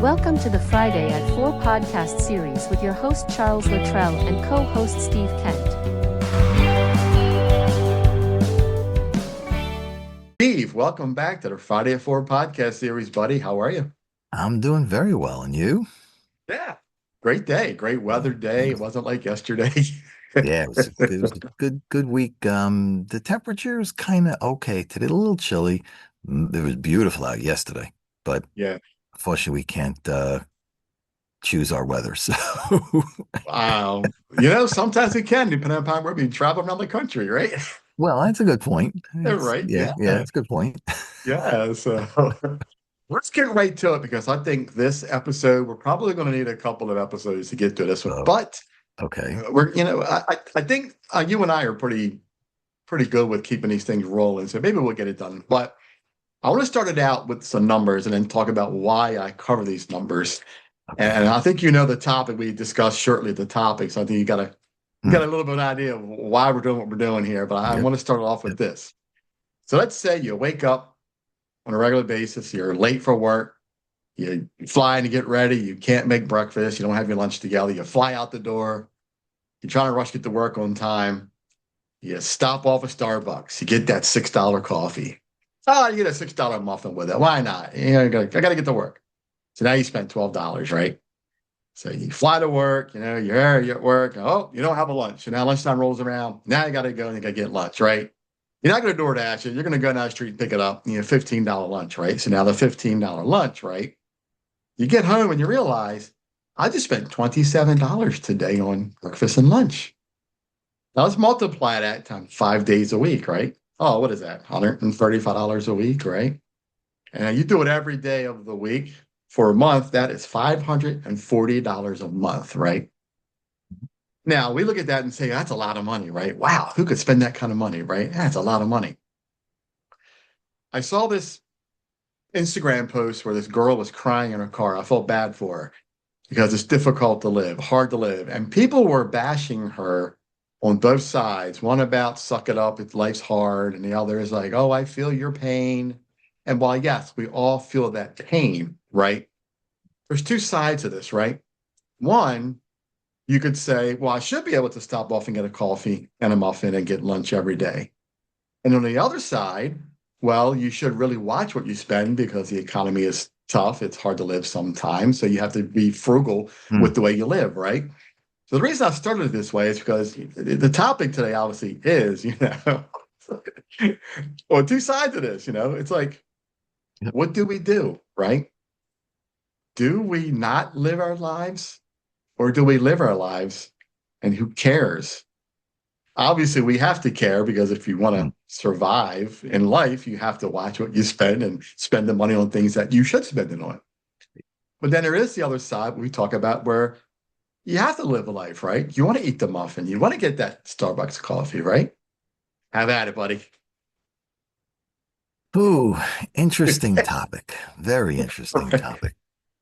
Welcome to the Friday at 4 podcast series with your host Charles Luttrell and co-host Steve Kent. Steve, welcome back to the Friday at 4 podcast series, buddy. How are you? I'm doing very well. And you? Yeah, great day, great weather day. It Wonderful. wasn't like yesterday. Yeah, it was a good week. The temperature is kind of okay today, a little chilly. It was beautiful out yesterday, but Yeah. unfortunately we can't choose our weather. So Wow. Sometimes it can, depending upon where we travel around the country, right? well, that's a good point. Right. Yeah, Yeah. that's a good point. Yeah. So let's get right to it because I think this episode, we're probably going to need a couple of episodes to get to this one. Oh, But okay. I think you and I are pretty good with keeping these things rolling. So maybe we'll get it done. But I want to start it out with some numbers and then talk about why I cover these numbers. Okay. And I think you know the topic we discussed shortly, the topic. So I think you got Hmm. a little bit of an idea of why we're doing what we're doing here. But I Yep. want to start it off with Yep. this. So let's say you wake up on a regular basis, you're late for work, you fly in to get ready, you can't make breakfast, you don't have your lunch together, you fly out the door, you're trying to rush to get to work on time, you stop off at Starbucks, you get that $6 coffee. Oh, you get a $6 muffin with it. Why not? I got to get to work. So now you spent $12, right? So you fly to work, you're at work. Oh, you don't have a lunch. So now lunchtime rolls around. Now you got to go and you got to get lunch, right? You're not going to DoorDash it. You're going to go down the street and pick it up. $15 lunch, right? So now the $15 lunch, right? You get home and you realize I just spent $27 today on breakfast and lunch. Now let's multiply that times 5 days a week, right? Oh, what is that? $135 a week, right? And you do it every day of the week for a month, that is $540 a month, right? Now we look at that and say, that's a lot of money, right? Wow, who could spend that kind of money, right? That's a lot of money. I saw this Instagram post where this girl was crying in her car. I felt bad for her because it's difficult to live, hard to live. And people were bashing her on both sides. One about suck it up, life's hard. And the other is like, oh, I feel your pain. And while, yes, we all feel that pain, right? There's two sides of this, right? One, you could say, well, I should be able to stop off and get a coffee and a muffin and get lunch every day. And on the other side, well, you should really watch what you spend because the economy is tough. It's hard to live sometimes. So you have to be frugal Hmm. with the way you live, right? So the reason I started it this way is because the topic today obviously is, or two sides of this, it's like, Yep. what do we do, right? Do we not live our lives or do we live our lives and who cares? Obviously, we have to care because if you want Hmm. to survive in life, you have to watch what you spend and spend the money on things that you should spend it on. But then there is the other side we talk about where you have to live a life, right? You want to eat the muffin, you want to get that Starbucks coffee, right? Have at it, buddy. Ooh, interesting topic. Very interesting topic.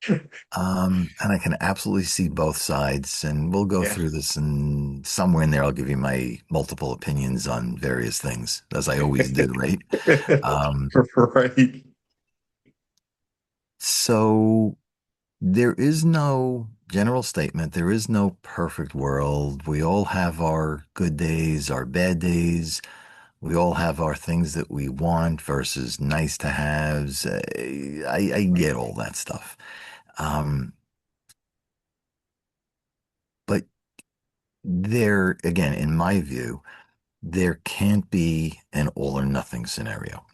And I can absolutely see both sides, and we'll go Yeah. through this, and somewhere in there, I'll give you my multiple opinions on various things, as I always do, right? Um, Right. so there is no general statement. There is no perfect world. We all have our good days, our bad days. We all have our things that we want versus nice to haves. I get all that stuff. Um, but there, again, in my view, there can't be an all or nothing scenario.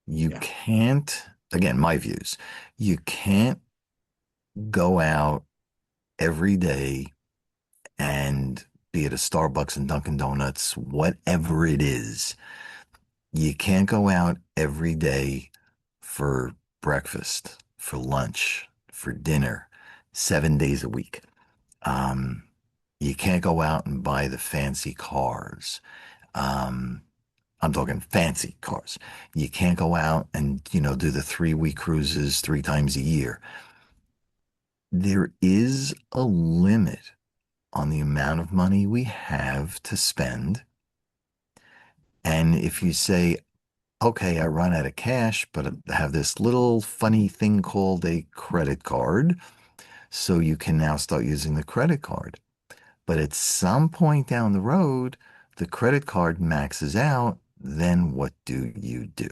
You Yeah. can't, again, my views, you can't go out every day and be at a Starbucks and Dunkin' Donuts, whatever it is. You can't go out every day for breakfast, for lunch, for dinner, 7 days a week. Um, you can't go out and buy the fancy cars. Um, I'm talking fancy cars. You can't go out and, do the 3 week cruises 3 times a year. There is a limit on the amount of money we have to spend. And if you say, Okay, I run out of cash, but I have this little funny thing called a credit card. So you can now start using the credit card. But at some point down the road, the credit card maxes out. Then what do you do?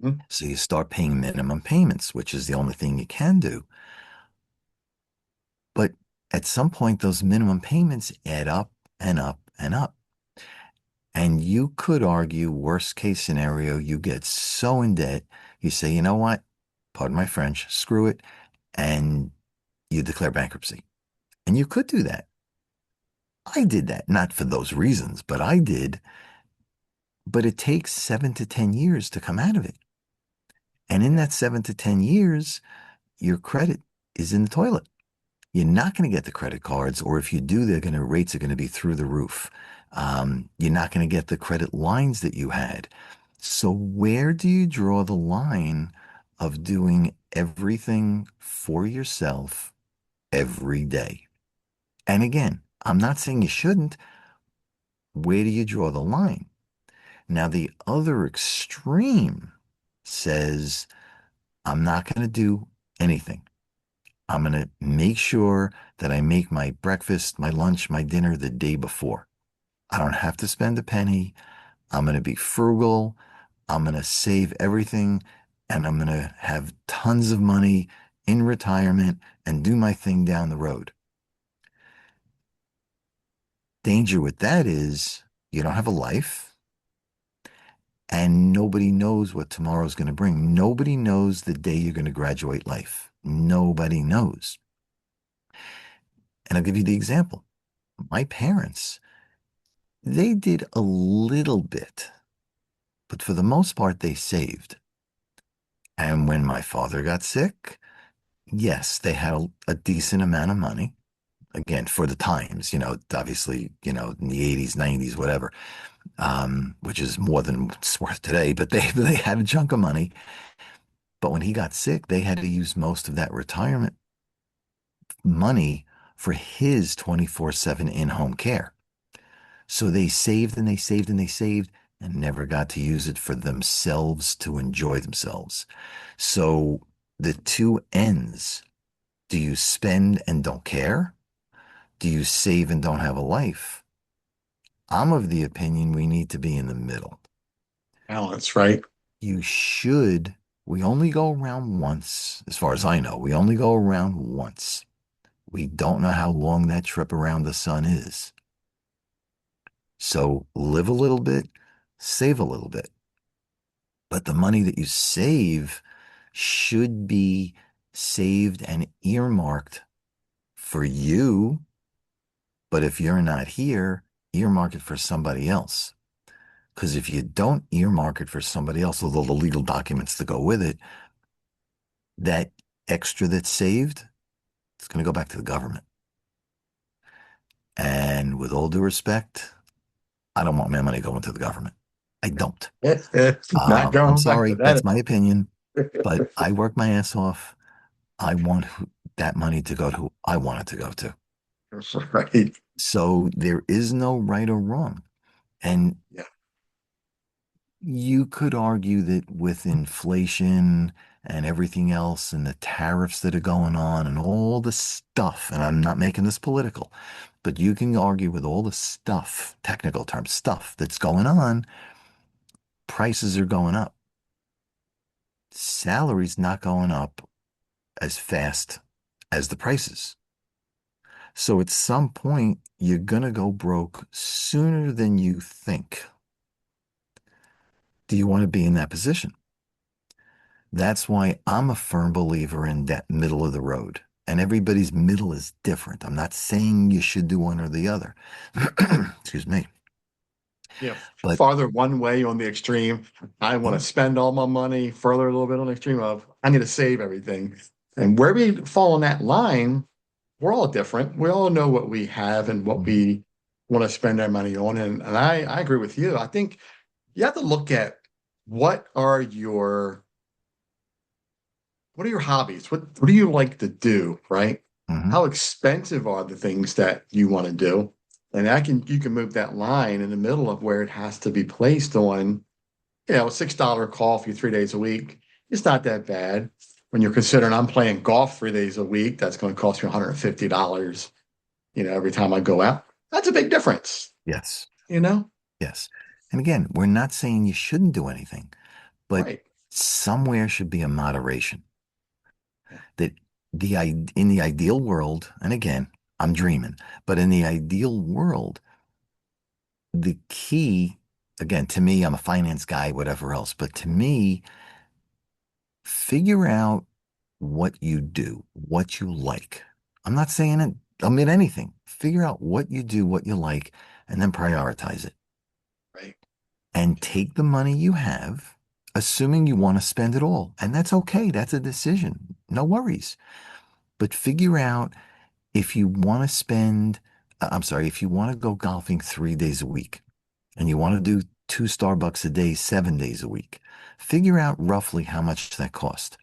Mhm. So you start paying minimum payments, which is the only thing you can do. But at some point, those minimum payments add up and up and up. And you could argue, worst case scenario, you get so in debt, you say, you know what? Pardon my French, screw it. And you declare bankruptcy. And you could do that. I did that, not for those reasons, but I did. But it takes 7 to 10 years to come out of it. And in Yeah. that 7 to 10 years, your credit is in the toilet. You're not going to get the credit cards, or if you do, rates are going to be through the roof. You're not going to get the credit lines that you had. So where do you draw the line of doing everything for yourself every day? And again, I'm not saying you shouldn't. Where do you draw the line? Now, the other extreme says, I'm not going to do anything. I'm going to make sure that I make my breakfast, my lunch, my dinner the day before. I don't have to spend a penny. I'm going to be frugal. I'm going to save everything and I'm going to have tons of money in retirement and do my thing down the road. Danger with that is you don't have a life and nobody knows what tomorrow's going to bring. Nobody knows the day you're going to graduate life. Nobody knows. And I'll give you the example. My parents, they did a little bit, but for the most part, they saved. And when my father got sick, yes, they had a decent amount of money. Again, for the times, obviously, in the 80s, 90s, whatever, which is more than it's worth today, but they had a chunk of money. But when he got sick, they had to use most of that retirement money for his 24/7 in-home care. So they saved and they saved and they saved and never got to use it for themselves to enjoy themselves. So the two ends, do you spend and don't care? Do you save and don't have a life? I'm of the opinion we need to be in the middle. Balance, right? You should, we only go around once, as far as I know, we only go around once. We don't know how long that trip around the sun is. So live a little bit, save a little bit. But the money that you save should be saved and earmarked for you. But if you're not here, earmark it for somebody else. Because if you don't earmark it for somebody else, with all the legal documents that go with it, that extra that's saved, it's going to go back to the government. And with all due respect, I don't want my money going to the government. I don't. It's not I'm going back to sorry, that's that. my opinion, but I work my ass off. I want that money to go to who I want it to go to. Right. So there is no right or wrong. And Yeah. you could argue that with inflation and everything else and the tariffs that are going on and all the stuff, and I'm not making this political, but you can argue with all the stuff, technical terms, stuff that's going on, prices are going up. Salaries not going up as fast as the prices. So at some point, you're going to go broke sooner than you think. Do you want to be in that position? That's why I'm a firm believer in that middle of the road. And everybody's middle is different. I'm not saying you should do one or the other. Excuse me. Yeah. But Farther one way on the extreme. I want yeah, to spend all my money. Further a little bit on the extreme of I need to save everything. And where we fall on that line, we're all different. We all know what we have and what mhm, we want to spend our money on. And I agree with you. I think you have to look at what are your what are your hobbies? What do you like to do, right? mhm. How expensive are the things that you want to do? And you can move that line in the middle of where it has to be placed on $6 coffee 3 days a week. It's not that bad. When you're considering I'm playing golf 3 days a week, that's going to cost me $150, every time I go out. That's a big difference, Yes. you know? Yes. And again, we're not saying you shouldn't do anything, but Right. somewhere should be a moderation. Yeah. That in the ideal world, and again, I'm dreaming, but in the ideal world, the key, again, to me, I'm a finance guy, whatever else, but to me, figure out what you do, what you like. I'm not saying it, I mean anything. Figure out what you do, what you like, and then prioritize it. Right. And take the money you have, assuming you want to spend it all. And that's okay. That's a decision. No worries. But figure out if you want to spend, I'm sorry, if you want to go golfing 3 days a week and you want to do 2 Starbucks a day, 7 days a week, figure out roughly how much that cost.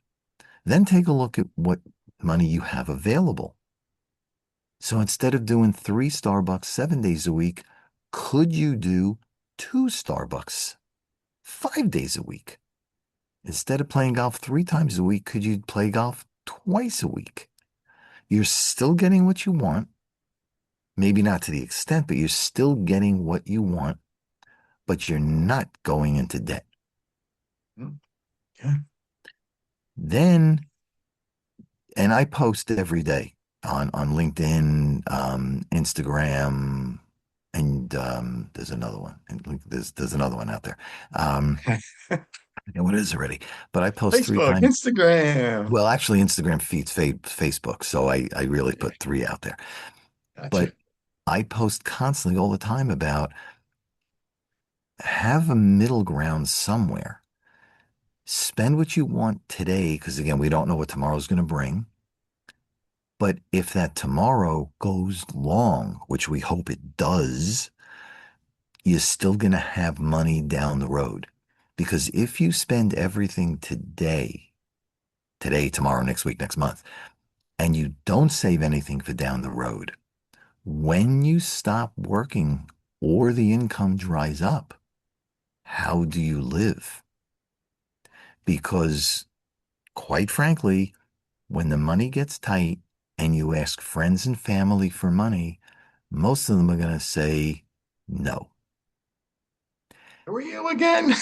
Then take a look at what money you have available. So instead of doing 3 Starbucks 7 days a week, could you do 2 Starbucks 5 days a week? Instead of playing golf 3 times a week, could you play golf twice a week? You're still getting what you want. Maybe not to the extent, but you're still getting what you want, but you're not going into debt. Mm. Yeah. Then, and I post every day on LinkedIn, Instagram, and there's another one. And there's another one out there. I forget what it is already, but I post three Facebook, times. Instagram. Well, actually, Instagram feeds Facebook, so I really Yeah, put three out there. gotcha. But I post constantly all the time about have a middle ground somewhere. Spend what you want today, because again, we don't know what tomorrow's going to bring. But if that tomorrow goes long, which we hope it does, you're still going to have money down the road. Because if you spend everything today, tomorrow, next week, next month, and you don't save anything for down the road, when you stop working or the income dries up, how do you live? Because, quite frankly, when the money gets tight and you ask friends and family for money, most of them are going to say no. Who are you again?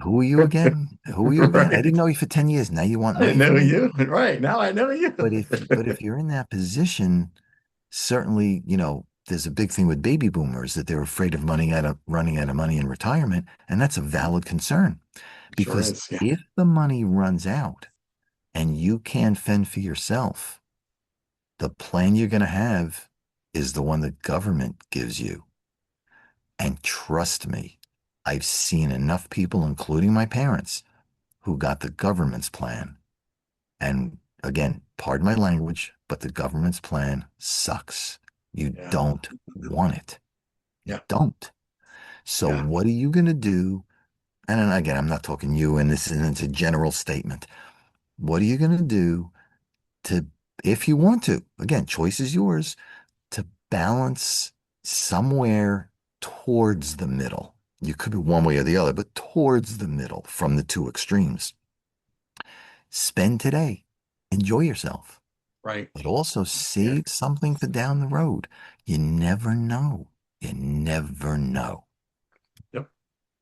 Who are you again? Who are you again? I Right. didn't know you for 10 years. Now you want I didn't money from know me? you. Right. Now I know you. But if you're in that position, certainly, there's a big thing with baby boomers that they're afraid of running out of money in retirement, and that's a valid concern. Sure Because is. Yeah. if the money runs out and you can't fend for yourself, the plan you're going to have is the one the government gives you. And trust me, I've seen enough people, including my parents, who got the government's plan. And again, pardon my language, but the government's plan sucks. You Yeah. don't want it. You Yeah. don't. So Yeah. what are you going to do? And then again, I'm not talking you, and it's a general statement. What are you going to do to, if you want to, again, choice is yours, to balance somewhere towards the middle? You could be one way or the other, but towards the middle from the two extremes. Spend today, enjoy yourself, Right. but also Yeah. save something for down the road. You never know. You never know. Yep.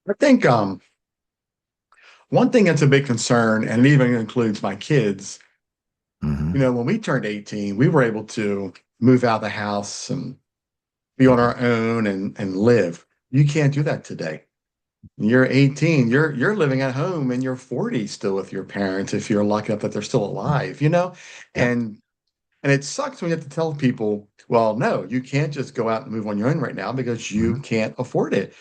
I think one thing that's a big concern, and it even includes my kids, Hmm. when we turned 18, we were able to move out of the house and be on our own and live. You can't do that today. You're 18, you're living at home and you're 40 still with your parents if you're lucky enough that they're still alive. Yep. And and it sucks when you have to tell people, well, no, you can't just go out and move on your own right now because you Hmm. can't afford it.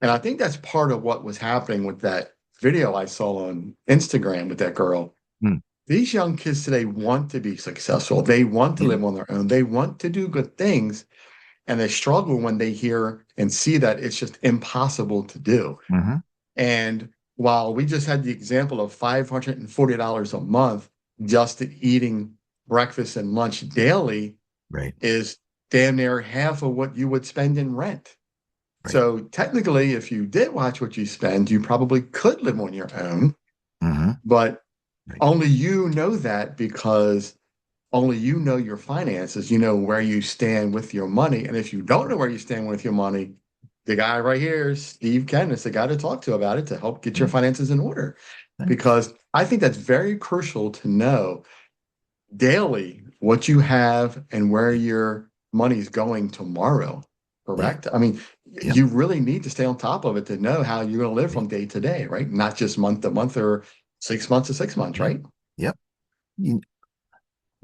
And I think that's part of what was happening with that video I saw on Instagram with that girl. Mm. These young kids today want to be successful. They want to Yeah. live on their own. They want to do good things. And they struggle when they hear and see that it's just impossible to do. Hmm. And while we just had the example of $540 a month just to eating breakfast and lunch daily Right. is damn near half of what you would spend in rent. Right. So technically, if you did watch what you spend, you probably could live on your own, Hmm. but Right. only you know that because only you know your finances, you know where you stand with your money. And if you don't know where you stand with your money, the guy right here, Steve Kent, is the guy to talk to about it to help get your Yeah. finances in order. Thanks. Because I think that's very crucial to know daily what you have and where Yeah. your money is going tomorrow. Yeah. Correct? I mean, Yep. you really need to stay on top of it to know how you're going to live Yep. from day to day, right? Not just month to month or 6 months to 6 months, Yep. right? Yep. You,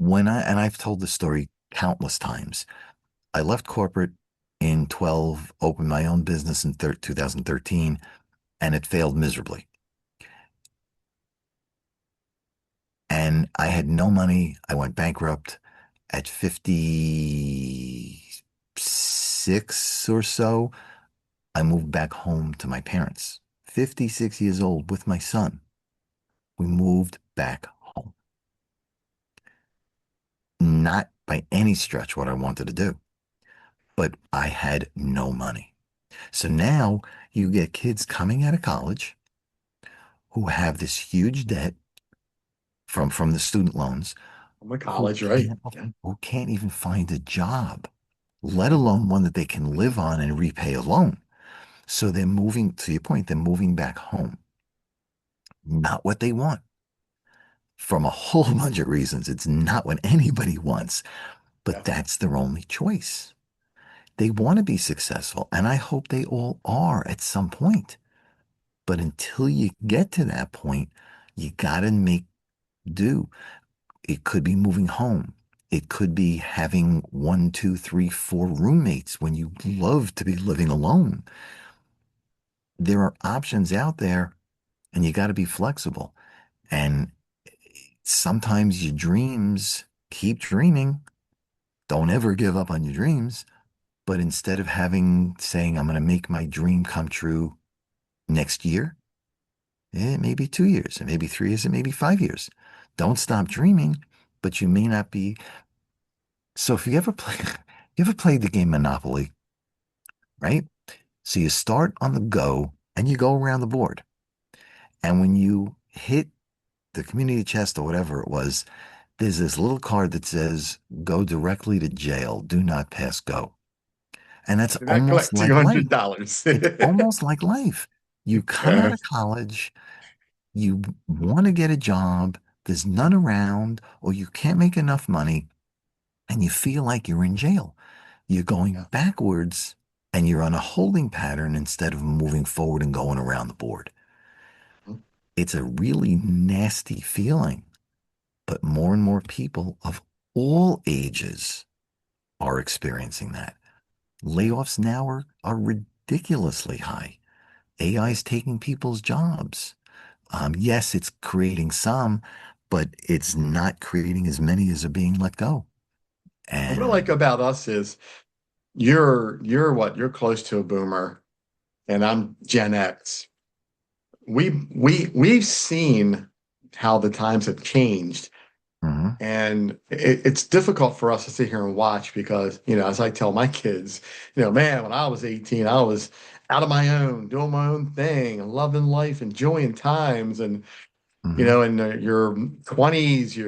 and I've told this story countless times. I left corporate in 12, opened my own business in 2013, and it failed miserably. And I had no money. I went bankrupt at 56 or so. I moved back home to my parents, 56 years old with my son. We moved back home. Not by any stretch what I wanted to do, but I had no money. So now you get kids coming out of college who have this huge debt from the student loans I'm a who college, right? can't Yeah. who can't even find a job, let alone one that they can live on and repay a loan. So they're moving, to your point, they're moving back home. Not what they want from a whole bunch of reasons. It's not what anybody wants, but Yeah. that's their only choice. They want to be successful, and I hope they all are at some point. But until you get to that point, you got to make do. It could be moving home. It could be having one, two, three, four roommates when you love to be living alone. There are options out there, and you got to be flexible. And sometimes your dreams, keep dreaming. Don't ever give up on your dreams. But instead of saying, I'm going to make my dream come true next year, it may be 2 years, it may be 3 years, it may be 5 years. Don't stop dreaming, but you may not be. So if you ever play, you ever played the game Monopoly, right? So you start on the go and you go around the board. And when you hit the community chest or whatever it was, there's this little card that says, go directly to jail. Do not pass go. And that's Did I almost collect like life. $200? It's almost like life. You come out Yeah. of college, you want to get a job, there's none around, or you can't make enough money, and you feel like you're in jail. You're going Yeah. backwards and you're on a holding pattern instead of moving forward and going around the board. It's a really nasty feeling, but more and more people of all ages are experiencing that. Layoffs now are ridiculously high. AI Yeah. is taking people's jobs. Yes, it's creating some, but it's not creating as many as are being let go. What I like And about us is you're what? You're close to a boomer, and I'm Gen X. We've seen how the times have changed, mhm, and it's difficult for us to sit here and watch because, as I tell my kids, man, when I was 18, I was out on my own, doing my own thing, loving life, enjoying times, and mhm, in your 20s,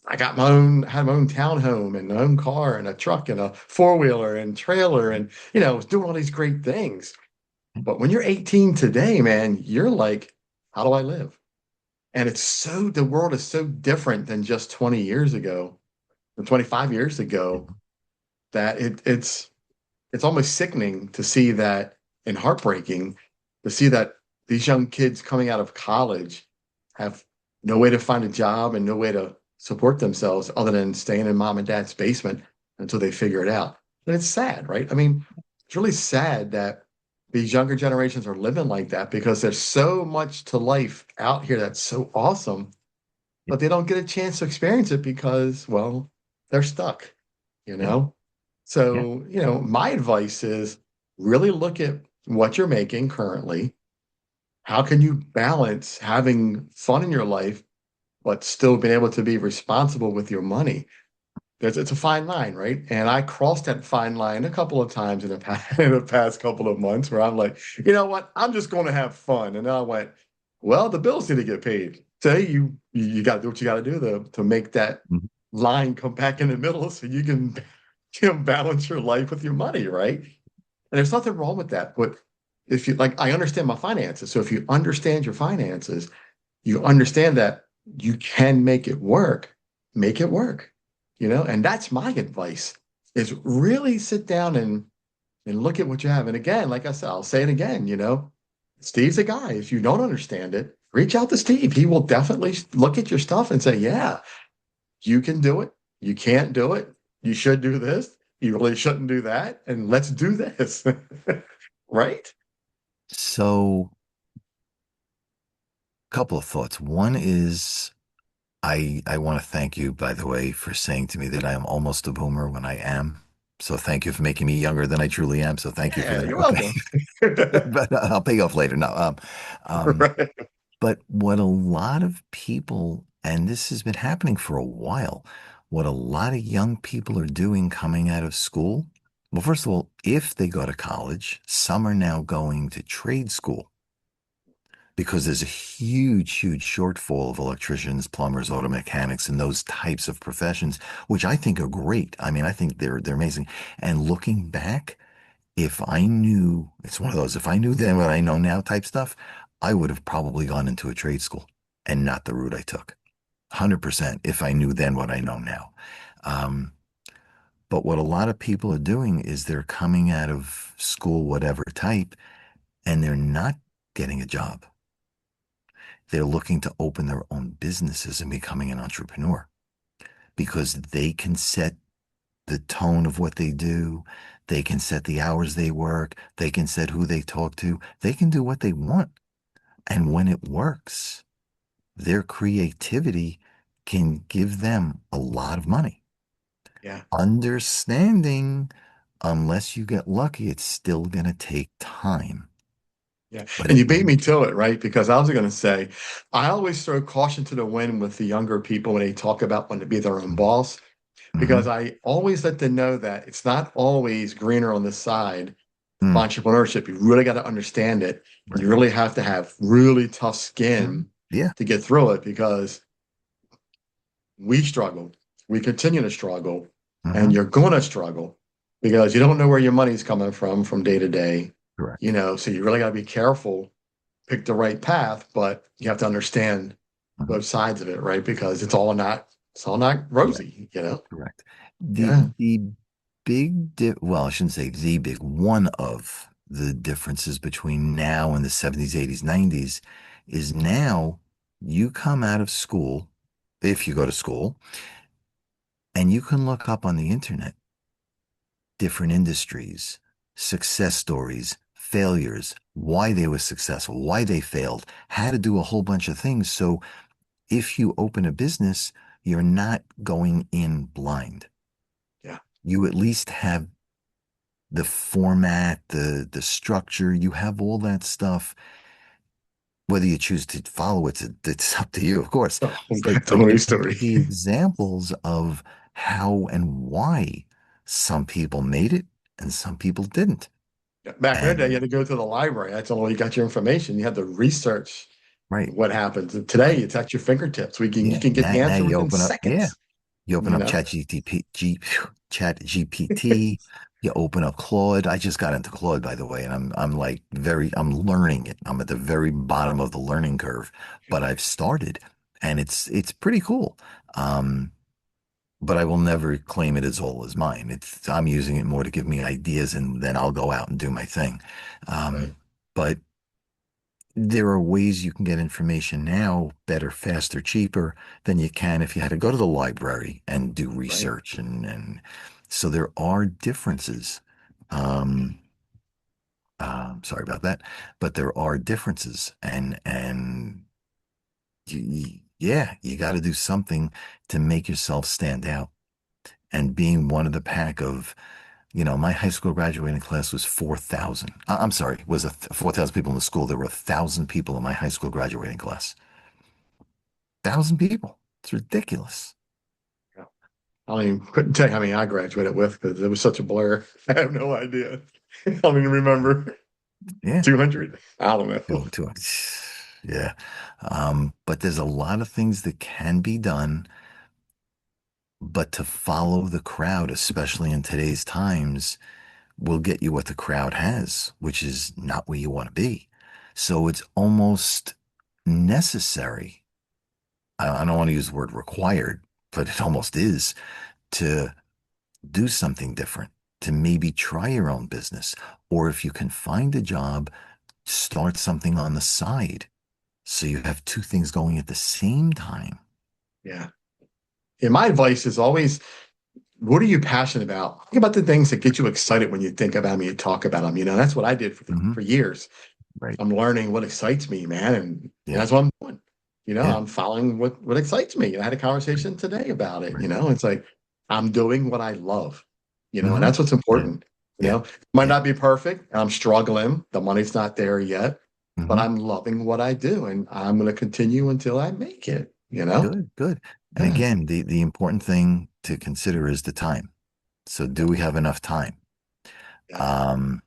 I had my own townhome and my own car and a truck and a four-wheeler and trailer and, was doing all these great things. But when you're 18 today, man, you're like, how do I live? And the world is so different than just 20 years ago or 25 years ago that it's almost sickening to see that and heartbreaking to see that these young kids coming out of college have no way to find a job and no way to support themselves other than staying in mom and dad's basement until they figure it out. And it's sad, right? I mean, it's really sad that these younger generations are living like that because there's so much to life out here that's so awesome, but they don't get a chance to experience it because, well, they're stuck, you yeah, know? yeah, So, my advice is really look at what you're making currently. How can you balance having fun in your life, but still being able to be responsible with your money? it's a fine line, right? And I crossed that fine line a couple of times in the past, in the past couple of months where I'm like, you know what? I'm just going to have fun. And then I went, well, the bills need to get paid. So you got to do what you got to do to make that Mhm. line come back in the middle so you can, balance your life with your money, right? And there's nothing wrong with that. But if you like, I understand my finances. So if you understand your finances, you understand that you can make it work, and that's my advice is really sit down and look at what you have. And again, like I said, I'll say it again, Steve's a guy. If you don't understand it, reach out to Steve. He will definitely look at your stuff and say, yeah, you can do it. You can't do it. You should do this. You really shouldn't do that. And let's do this. Right? So, a couple of thoughts. One is I want to thank you, by the way, for saying to me that I am almost a boomer when I am. So thank you for making me younger than I truly am. So thank you for Yeah, that. you're Okay. welcome. But I'll pay you off later. No, Right. but what a lot of people, and this has been happening for a while, what a lot of young people are doing coming out of school. Well, first of all, if they go to college, some are now going to trade school because there's a huge, huge shortfall of electricians, plumbers, auto mechanics, and those types of professions, which I think are great. I mean, I think they're amazing. And looking back, if I knew, it's one of those, if I knew then what I know now type stuff, I would have probably gone into a trade school and not the route I took. 100% if I knew then what I know now. Um, but what a lot of people are doing is they're coming out of school, whatever type, and they're not getting a job. They're looking to open their own businesses and becoming an entrepreneur because they can set the tone of what they do. They can set the hours they work. They can set who they talk to. They can do what they want. And when it works, their creativity can give them a lot of money. Yeah. Understanding, unless you get lucky, it's still going to take time. Yeah. But And it, you beat me to it, right? Because I was going to say, I always throw caution to the wind with the younger people when they talk about wanting to be their own boss, because Mhm. I always let them know that it's not always greener on the side of Mm, entrepreneurship. You really got to understand it. right. You really have to have really tough Mhm. skin Yeah. to get through it because we struggle. We continue to struggle, and Hmm. you're going to struggle because you don't know where your money's coming from day to day. Correct. So you really got to be careful, pick the right path, but you have to understand Mhm. both sides of it, right? Because it's all not Right. rosy. Correct. The Yeah, the well, I shouldn't say the big one of the differences between now and the 70s, 80s, 90s is now you come out of school, if you go to school, and you can look up on the internet different industries, success stories, failures, why they were successful, why they failed, how to do a whole bunch of things. So if you open a business, you're not going in blind. yeah. You at least have the format, the structure, you have all that stuff. Whether you choose to follow it, it's up to you, of course. Oh, But totally you can story. see examples of how and why some people made it and some people didn't. Back in the day, you And had to go to the library. That's all you got your information. You had to research right, what happens. And today, right. it's at your fingertips. You Yeah. can get the Now answer you within open up, yeah. seconds. You open You up know, Chat GPT, you open up Claude. I just got into Claude, by the way, and I'm like I'm learning it. I'm at the very bottom of the learning curve, but I've started and it's pretty cool. Um, but I will never claim it as all as mine. I'm using it more to give me ideas and then I'll go out and do my thing. right, But there are ways you can get information now better, faster, cheaper than you can if you had to go to the library and do right. research. And so there are differences. Um, sorry about that, but there are differences. And yeah, you got to do something to make yourself stand out. And being one of the pack of, my high school graduating class was 4,000. I'm sorry, was 4,000 people in the school. There were 1,000 people in my high school graduating class. 1,000 people. It's ridiculous. don't even couldn't tell you how many I graduated with because it was such a blur. I have no idea. I don't even remember. Yeah. 200? I don't know. Two. Yeah. But there's a lot of things that can be done, but to follow the crowd, especially in today's times, will get you what the crowd has, which is not where you want to be. So it's almost necessary. I don't want to use the word required, but it almost is to do something different, to maybe try your own business. Or if you can find a job, start something on the side. So you have two things going at the same time. Yeah. Yeah, my advice is always, what are you passionate about? Think about the things that get you excited when you think about them, you talk about them. That's what I did Hmm. for years. Right. I'm learning what excites me, man, and Yeah. that's what I'm doing. Yeah. I'm following what excites me. I had a conversation today about it. Right. It's like I'm doing what I love. And Hmm. that's what's Yeah. important. Yeah. Might Yeah. not be perfect. I'm struggling. The money's not there yet, but Hmm. I'm loving what I do, and I'm going to continue until I make it. Good. Good. And Yeah, again, the important thing to consider is the time. So do yep, we have enough time? yeah, Um,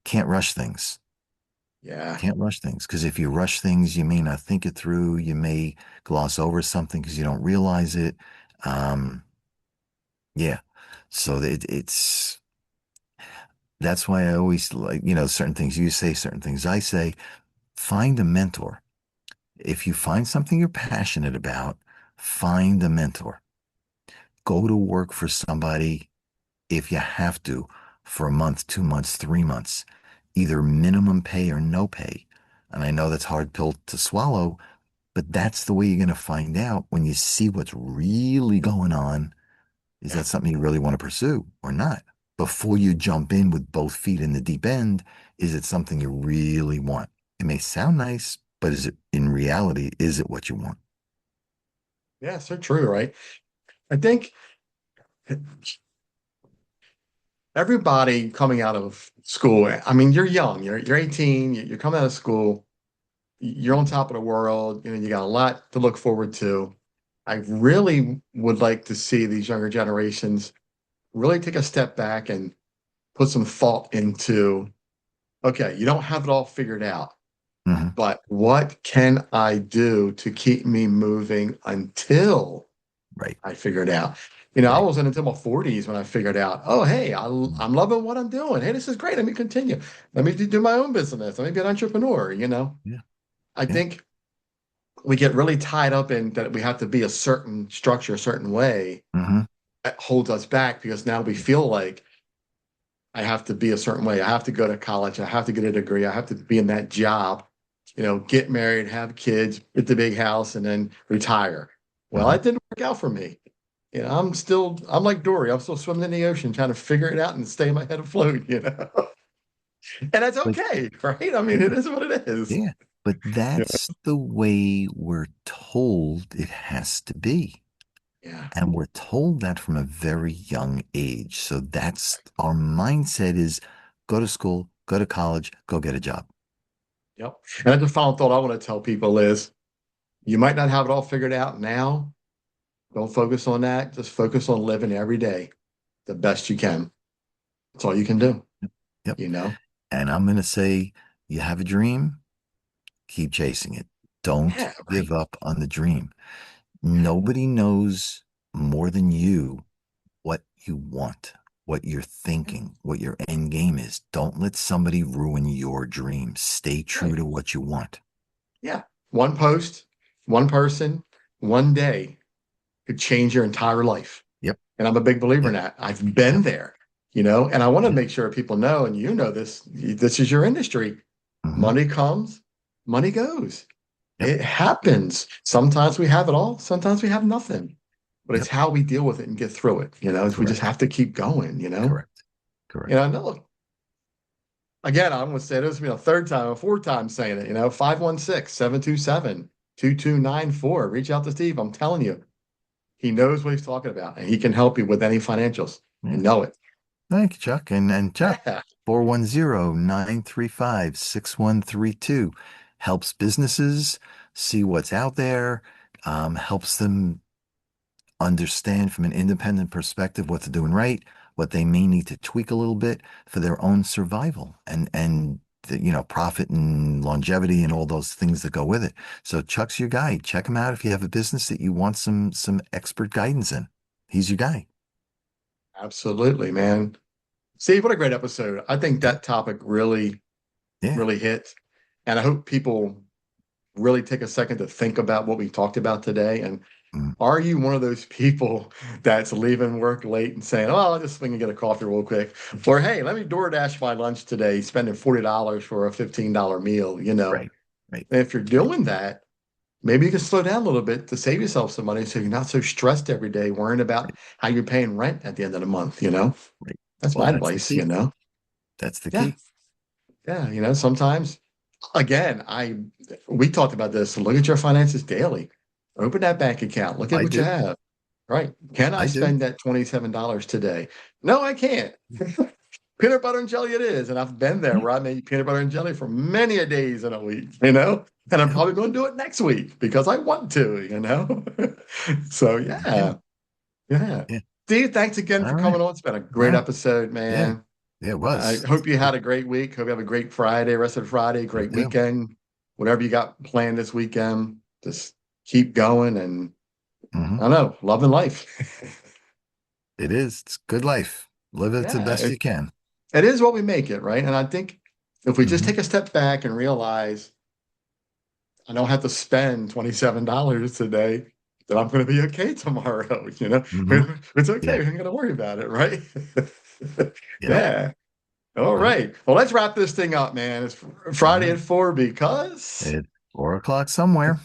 can't rush things. yeah, Can't rush things because if you rush things, you may not think it through. You may gloss over something because you don't realize it. Um, yeah. So it's that's why I always like, certain things you say, certain things I say. Find a mentor. If you find something you're passionate about, find a mentor. Go to work for somebody if you have to for a month, 2 months, 3 months, either minimum pay or no pay. And I know that's a hard pill to swallow, but that's the way you're going to find out when you see what's really going on. Is yeah, that something you really want to pursue or not? Before you jump in with both feet in the deep end, is it something you really want? It may sound nice, but is it in reality, is it what you want? yeah. So true, right? I think everybody coming out of school. I mean, you're young. You're 18. You're coming out of school. You're on top of the world. You got a lot to look forward to. I really would like to see these younger generations really take a step back and put some thought into, okay, you don't have it all figured out, Hmm. but what can I do to keep me moving until Right, I figure it out? I right. wasn't until my 40s when I figured out, oh, hey, Mm. I'm loving what I'm doing. Hey, this is great. Let me continue. Let me do my own business. Let me be an entrepreneur. Yeah, I yeah. think we get really tied up in that we have to be a certain structure, a certain way. Hmm. That holds us back because now we feel like I have to be a certain way. I have to go to college. I have to get a degree. I have to be in that job, get married, have kids, get the big house, and then retire. Well, Hmm. that didn't work out for me. I'm like Dory. I'm still swimming in the ocean trying to figure it out and stay my head afloat. And that's But okay, right? I mean, yeah, it is what it is. yeah. But Yeah. that's the way we're told it has to be. Yeah. And we're told that from a very young age. So that's our mindset is go to school, go to college, go get a job. Yep. And the final thought I want to tell people is you might not have it all figured out now. Don't focus on that. Just focus on living every day the best you can. That's all you can do, Yep. you know? And I'm going to say you have a dream, keep chasing it. Don't Yeah, give right. up on the dream. Yeah, Nobody knows more than you what you want, what you're thinking, what your end game is. Don't let somebody ruin your dreams. Stay true right. to what you want. Yeah. One post, one person, one day could change your entire life. Yep. And I'm a big believer in Yep. that. I've been Yep. there, and I want to Yeah. make sure people know, and this is your industry. Hmm. Money comes, money goes. Yep. It happens. Sometimes we have it all, sometimes we have nothing. But it's Yep. how we deal with it and get through it. We just Correct. have to keep going. Correct. Correct. No, again, I'm going to say this will be a third time, a fourth time saying it, 516-727-2294. Reach out to Steve. I'm telling you, he knows what he's talking about and he can help you with any financials. You Yeah. know it. Thank you, Chuck. And Chuck, Yeah. 410-935-6132 helps businesses see what's out there, helps them understand from an independent perspective what they're doing right, what they may need to tweak a little bit for their own survival and profit and longevity and all those things that go with it. So Chuck's your guy. Check him out if you have a business that you want some expert guidance in. He's your guy. Absolutely, man. Steve, what a great episode. I think that topic really, Yeah. really hit. And I hope people really take a second to think about what we talked about today. And are you one of those people that's leaving work late and saying, oh, I'll just swing and get a coffee real quick? Or, hey, let me DoorDash my lunch today, spending $40 for a $15 meal, Right. And if you're doing that, maybe you can slow down a little bit to save yourself some money so you're not so stressed every day worrying about how you're paying rent at the end of the month, Right. That's Well, my that's the advice, key. That's the Yeah. key. Yeah, sometimes, again, we talked about this. Look at your finances daily. Open that bank account. Look at I what you do. have. Right. Can I I do. spend that $27 today? No, I can't. Peanut butter and jelly it is. And I've been there Yeah. where I made peanut butter and jelly for many a days in a week, And I'm probably going to do it next week because I want to, So yeah. Yeah. Steve, thanks again All for right. coming on. It's been a great No. episode, Yeah. man. Yeah, it I was. hope you had a great week. Hope you have a great Friday, rest of Friday, Me great too. weekend. Whatever you got planned this weekend, just keep going and I don't know, loving life. It is. It's good life. Live it the Yeah, best you can. it is what we make it, right? And I think if we just Mhm. take a step back and realize I don't have to spend $27 today, that I'm going to be okay tomorrow. Mhm. It's okay. Yeah. We ain't going to worry about it, right? Yep. Yeah. All Yep. right. Well, let's wrap this thing up, man. It's Friday at 4 because. It's 4 o'clock somewhere.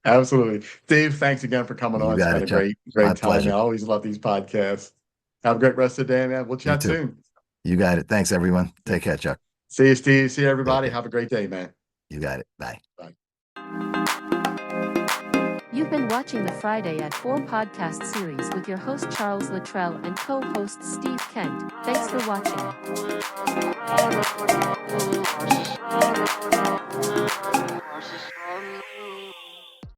Absolutely. Dave, thanks again for coming on. You It's got been it, a Chuck. great, My great time. I pleasure. always love these podcasts. Have a great rest of the day, man. We'll You chat too. soon. You got it. Thanks, everyone. Take care, Chuck. See you, Steve. See you, Take everybody. care. Have a great day, man. You got it. Bye. Bye. You've been watching the Friday at 4 podcast series with your host Charles Luttrell and co-host Steve Kent. Thanks for watching.